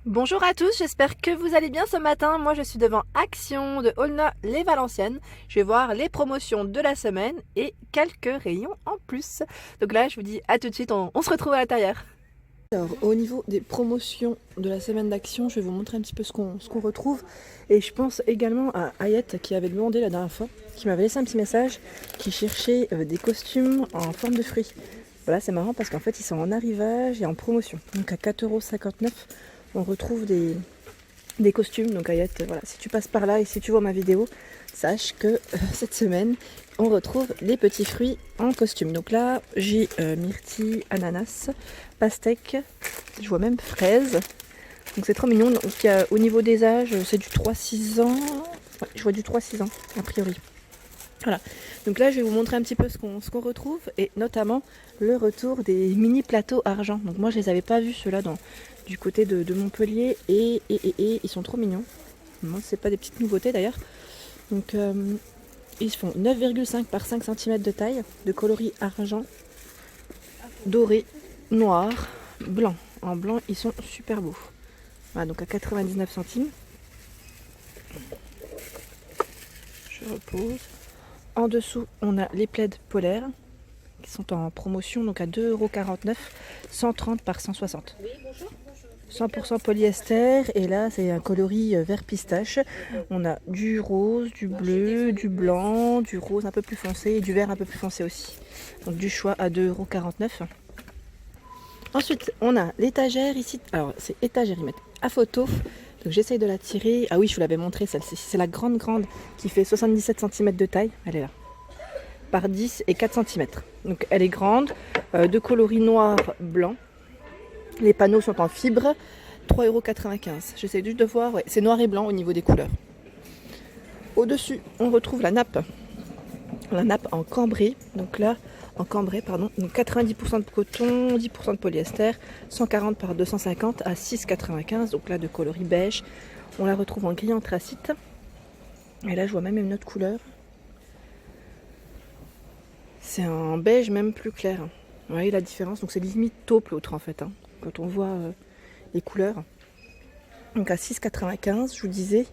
Bonjour à tous, j'espère que vous allez bien ce matin. Moi je suis devant Action de Aulnay-les-Valenciennes. Je vais voir les promotions de la semaine et quelques rayons en plus. Donc là je vous dis à tout de suite, on se retrouve à l'intérieur. Alors au niveau des promotions de la semaine d'Action, je vais vous montrer un petit peu ce qu'on retrouve. Et je pense également à Ayette qui avait demandé la dernière fois, qui m'avait laissé un petit message, qui cherchait des costumes en forme de fruits. Voilà, c'est marrant parce qu'en fait ils sont en arrivage et en promotion. Donc à 4,59 €. On retrouve des costumes. Donc Ayette, voilà, si tu passes par là et si tu vois ma vidéo, sache que cette semaine, on retrouve les petits fruits en costume. Donc là, j'ai myrtille, ananas, pastèque, je vois même fraise. Donc c'est trop mignon. Donc au niveau des âges, c'est du 3-6 ans. Ouais, je vois du 3-6 ans, a priori. Voilà, donc là je vais vous montrer un petit peu ce qu'on retrouve et notamment le retour des mini plateaux argent. Donc moi je les avais pas vus ceux-là du côté de Montpellier et ils sont trop mignons. Moi c'est pas des petites nouveautés d'ailleurs. Donc ils font 9,5 par 5 cm de taille, de coloris argent, doré, noir, blanc. En blanc ils sont super beaux. Voilà, donc à 99 centimes. Je repose. En dessous, on a les plaids polaires qui sont en promotion, donc à 2,49 €, 130 par 160. Oui, bonjour. 100% polyester, et là c'est un coloris vert pistache. On a du rose, du bleu, du blanc, du rose un peu plus foncé et du vert un peu plus foncé aussi. Donc du choix à 2,49 €. Ensuite, on a l'étagère ici. Alors c'est étagère, ils mettent à photo. Donc j'essaye de la tirer. Ah oui, je vous l'avais montré celle-ci. C'est la grande qui fait 77 cm de taille. Elle est là. Par 10 et 4 cm. Donc elle est grande, de coloris noir, blanc. Les panneaux sont en fibre, 3,95 €. J'essaie juste de voir, ouais, c'est noir et blanc au niveau des couleurs. Au-dessus, on retrouve la nappe en cambré. Donc là, en cambré, pardon. Donc 90% de coton, 10% de polyester, 140 par 250 à 6,95 €. Donc là, de coloris beige. On la retrouve en gris anthracite. Et là, je vois même une autre couleur. C'est un beige même plus clair. Vous voyez la différence. Donc c'est limite taupe l'autre en fait, hein, quand on voit les couleurs. Donc à 6,95 €, je vous disais,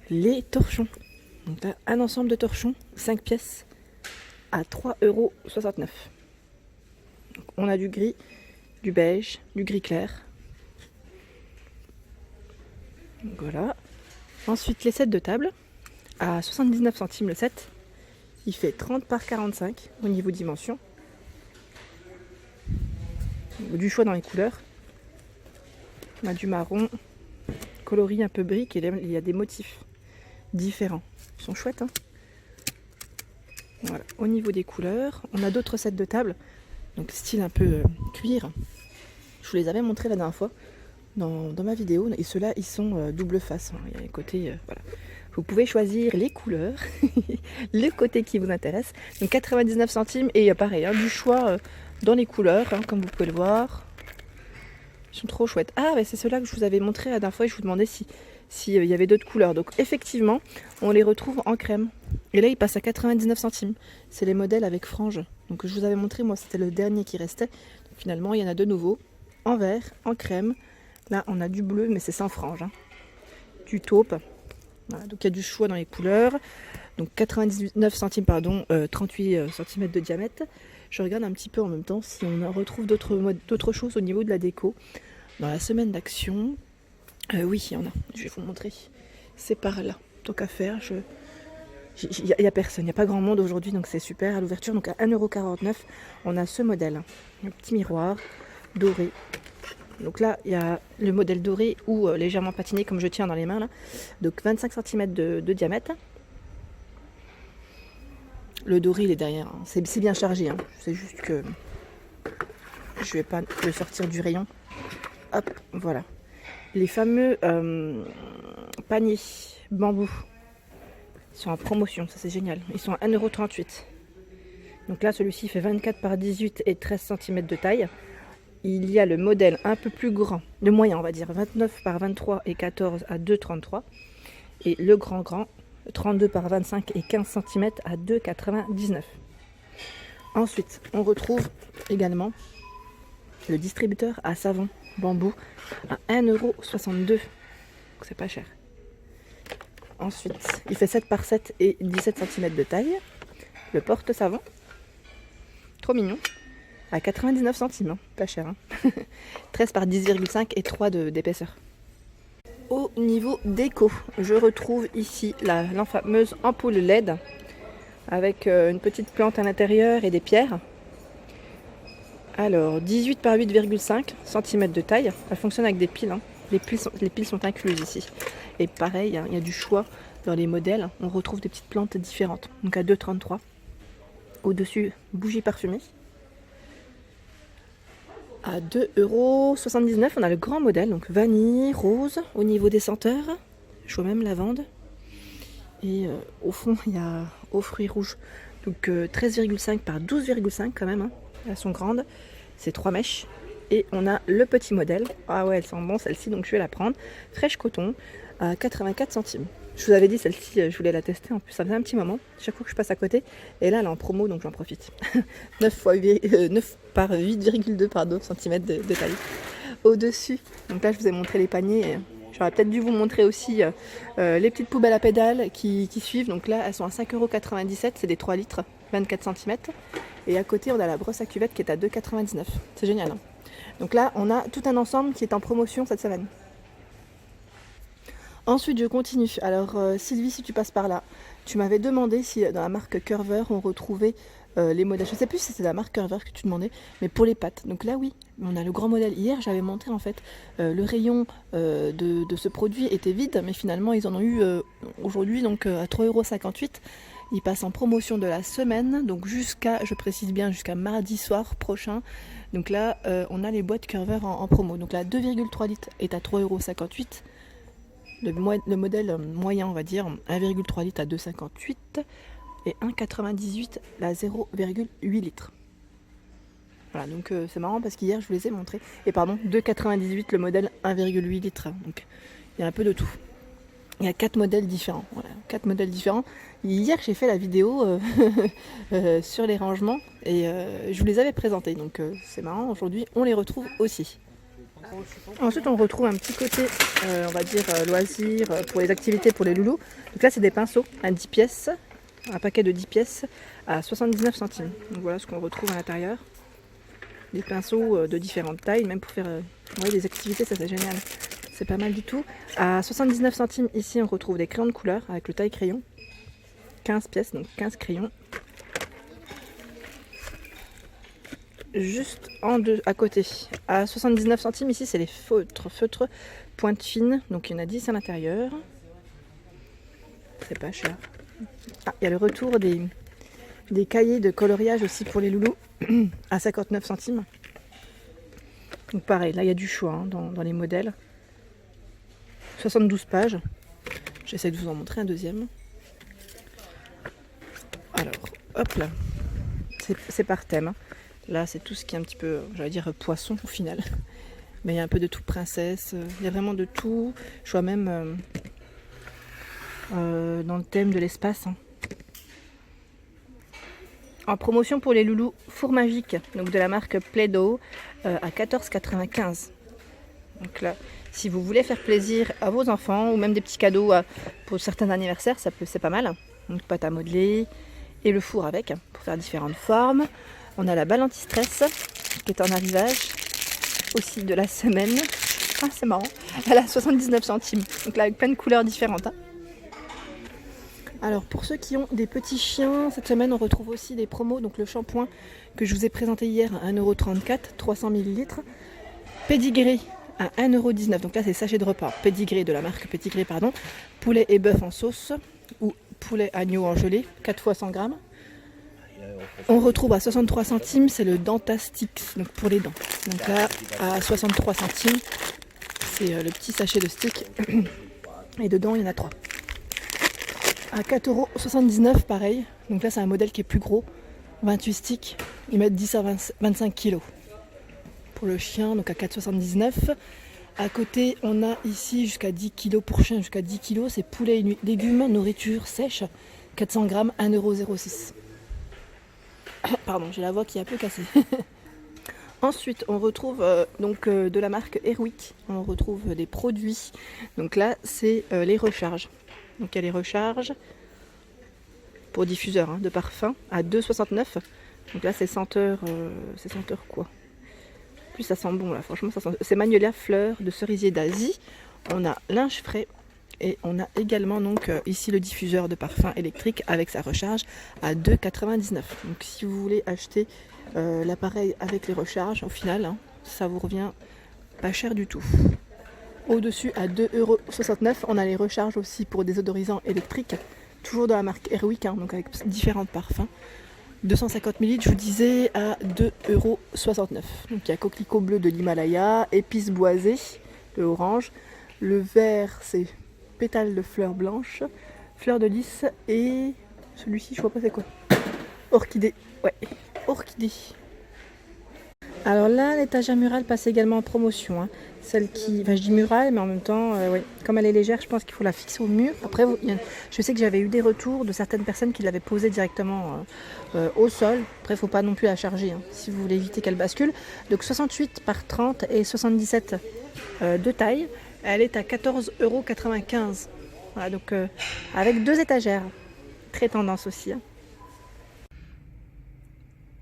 les torchons. Donc là, un ensemble de torchons, 5 pièces, à 3,69 €. Donc on a du gris, du beige, du gris clair. Donc voilà. Ensuite les sets de table, à 79 centimes le set. Il fait 30 par 45 au niveau dimension. Du choix dans les couleurs. On a du marron, coloris un peu brique, et il y a des motifs différents. Ils sont chouettes, hein. Voilà. Au niveau des couleurs, on a d'autres sets de table, donc style un peu cuir. Je vous les avais montrés la dernière fois dans ma vidéo, et ceux-là ils sont double face, hein. Il y a les côtés, voilà. Vous pouvez choisir les couleurs, le côté qui vous intéresse. Donc 99 centimes, et pareil, hein, du choix dans les couleurs, hein, comme vous pouvez le voir. Ils sont trop chouettes. Ah, bah, c'est ceux-là que je vous avais montré la dernière fois et je vous demandais si y avait d'autres couleurs. Donc effectivement, on les retrouve en crème. Et là, ils passent à 99 centimes. C'est les modèles avec franges. Donc je vous avais montré, moi, c'était le dernier qui restait. Donc, finalement, il y en a de nouveaux. En vert, en crème. Là, on a du bleu, mais c'est sans franges, hein. Du taupe. Voilà, donc il y a du choix dans les couleurs. Donc 99 centimes, pardon, 38 cm de diamètre. Je regarde un petit peu en même temps si on en retrouve d'autres choses au niveau de la déco. Dans la semaine d'Action, oui, il y en a. Je vais vous montrer. C'est par là. Tant qu'à faire, il n'y a personne, il n'y a pas grand monde aujourd'hui, donc c'est super. À l'ouverture, donc à 1,49 €, on a ce modèle. Un petit miroir doré. Donc là, il y a le modèle doré ou légèrement patiné, comme je tiens dans les mains là. Donc 25 cm de diamètre. Le doré, il est derrière, hein. C'est bien chargé, hein. C'est juste que je vais pas le sortir du rayon. Hop, voilà. Les fameux paniers bambou sont en promotion, ça c'est génial. Ils sont à 1,38 €. Donc là, celui-ci fait 24 par 18 et 13 cm de taille. Il y a le modèle un peu plus grand, le moyen on va dire, 29 par 23 et 14 à 2,33. Et le grand, 32 par 25 et 15 cm à 2,99. Ensuite, on retrouve également le distributeur à savon. bambou à 1,62 €. C'est pas cher. Ensuite, il fait 7 par 7 et 17 cm de taille. Le porte-savon. Trop mignon. À 99 centimes, hein. Pas cher. Hein. 13 par 10,5 et 3 d'épaisseur. Au niveau déco, je retrouve ici la fameuse ampoule LED avec une petite plante à l'intérieur et des pierres. Alors, 18 par 8,5 cm de taille. Elle fonctionne avec des piles. Hein. Les piles sont incluses ici. Et pareil, hein, il y a du choix dans les modèles. On retrouve des petites plantes différentes. Donc à 2,33 €. Au-dessus, bougie parfumée. À 2,79 €, on a le grand modèle, donc vanille, rose, au niveau des senteurs, je vois même lavande. Et au fond, il y a aux fruits rouges, donc 13,5 par 12,5 quand même, hein. Elles sont grandes, c'est 3 mèches. Et on a le petit modèle, ah ouais, elle sent bon celle-ci, donc je vais la prendre, fraîche coton, à 84 centimes. Je vous avais dit, celle-ci, je voulais la tester, en plus ça faisait un petit moment, chaque fois que je passe à côté, et là elle est en promo, donc j'en profite. 9 par 8,2 cm de taille. Au-dessus, donc là je vous ai montré les paniers, j'aurais peut-être dû vous montrer aussi les petites poubelles à pédales qui suivent, donc là elles sont à 5,97 €, c'est des 3 litres, 24 cm. Et à côté on a la brosse à cuvette qui est à 2,99 €, c'est génial. Hein. Donc là on a tout un ensemble qui est en promotion cette semaine. Ensuite, je continue. Alors, Sylvie, si tu passes par là, tu m'avais demandé si dans la marque Curver, on retrouvait les modèles. Je ne sais plus si c'est la marque Curver que tu demandais, mais pour les pattes. Donc là, oui, on a le grand modèle. Hier, j'avais montré en fait le rayon de ce produit était vide, mais finalement, ils en ont eu aujourd'hui donc à 3,58 €. Il passe en promotion de la semaine, donc jusqu'à, je précise bien, jusqu'à mardi soir prochain. Donc là, on a les boîtes Curver en promo. Donc là, 2,3 litres est à 3,58 €. Le modèle moyen, on va dire, 1,3 litres à 2,58 et 1,98 la 0,8 litres. Voilà, donc c'est marrant parce qu'hier je vous les ai montrés. Et pardon, 2,98 le modèle 1,8 litres. Donc il y a un peu de tout. Il y a 4 modèles différents. Voilà, 4 modèles différents. Hier j'ai fait la vidéo sur les rangements et je vous les avais présentés. Donc c'est marrant, aujourd'hui on les retrouve aussi. Ensuite on retrouve un petit côté on va dire loisir pour les activités pour les loulous. Donc là c'est des pinceaux à 10 pièces, un paquet de 10 pièces à 79 centimes. Donc voilà ce qu'on retrouve à l'intérieur. Des pinceaux de différentes tailles, même pour faire des activités, ça c'est génial. C'est pas mal du tout. À 79 centimes ici on retrouve des crayons de couleur avec le taille crayon. 15 pièces, donc 15 crayons. Juste à côté, à 79 centimes, ici c'est les feutres pointe fine, donc il y en a 10 à l'intérieur. C'est pas cher. Ah, il y a le retour des cahiers de coloriage aussi pour les loulous, à 59 centimes. Donc pareil, là il y a du choix hein, dans les modèles. 72 pages. J'essaie de vous en montrer un deuxième. Alors, hop là. C'est par thème. Hein. Là, c'est tout ce qui est un petit peu, j'allais dire poisson au final. Mais il y a un peu de tout, princesse. Il y a vraiment de tout. Je vois même dans le thème de l'espace. Hein. En promotion pour les loulous, four magique, donc de la marque Play-Doh, à 14,95 €. Donc là, si vous voulez faire plaisir à vos enfants, ou même des petits cadeaux pour certains anniversaires, c'est pas mal. Donc pâte à modeler et le four avec, pour faire différentes formes. On a la balle anti-stress qui est en arrivage aussi de la semaine. Ah, c'est marrant. Elle a 79 centimes. Donc là, avec plein de couleurs différentes. Hein. Alors, pour ceux qui ont des petits chiens, cette semaine, on retrouve aussi des promos. Donc, le shampoing que je vous ai présenté hier à 1,34 €, 300 ml. Pédigré à 1,19 €. Donc là, c'est sachet de repas. Pédigré de la marque Pédigré, pardon. Poulet et bœuf en sauce ou poulet agneau en gelée, 4 fois 100 grammes. On retrouve à 63 centimes, c'est le Dentastix, donc pour les dents. Donc là, à 63 centimes, c'est le petit sachet de stick. Et dedans, il y en a 3. À 4,79 €, pareil. Donc là, c'est un modèle qui est plus gros. 28 sticks. Ils mettent 10 à 25 kg. Pour le chien, donc à 4,79 €. À côté, on a ici jusqu'à 10 kg pour chien, jusqu'à 10 kg. C'est poulet et légumes, nourriture sèche. 400 grammes, 1,06 €. Pardon, j'ai la voix qui est un peu cassée. Ensuite, on retrouve de la marque Airwick, on retrouve des produits. Donc là, c'est les recharges. Donc il y a les recharges pour diffuseur de parfum à 2,69 €. Donc là, c'est senteur quoi. Plus ça sent bon là, franchement, ça sent... c'est Magnolia fleur de cerisier d'Asie. On a linge frais et on a également donc ici le diffuseur de parfum électrique avec sa recharge à 2,99 €. Donc si vous voulez acheter l'appareil avec les recharges, au final, ça vous revient pas cher du tout. Au-dessus, à 2,69 €, on a les recharges aussi pour désodorisants électriques, toujours de la marque Airwick, donc avec différents parfums. 250 ml, je vous disais, à 2,69 €. Donc il y a coquelicot bleu de l'Himalaya, épices boisées, le orange. Le vert, c'est pétales de fleurs blanches, fleurs de lys et celui-ci, je vois pas c'est quoi. Orchidée, ouais, orchidée. Alors là, l'étagère murale passe également en promotion. Celle qui, enfin je dis murale, mais en même temps, ouais, comme elle est légère, je pense qu'il faut la fixer au mur. Après, je sais que j'avais eu des retours de certaines personnes qui l'avaient posée directement au sol. Après, il ne faut pas non plus la charger, si vous voulez éviter qu'elle bascule. Donc 68 par 30 et 77 de taille. Elle est à 14,95 €. Voilà, donc avec 2 étagères. Très tendance aussi.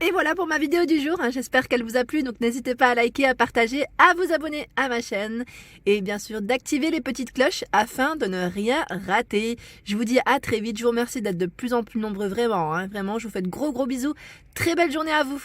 Et voilà pour ma vidéo du jour, j'espère qu'elle vous a plu, donc n'hésitez pas à liker, à partager, à vous abonner à ma chaîne et bien sûr d'activer les petites cloches afin de ne rien rater. Je vous dis à très vite, je vous remercie d'être de plus en plus nombreux, vraiment, vraiment, je vous fais de gros bisous, très belle journée à vous.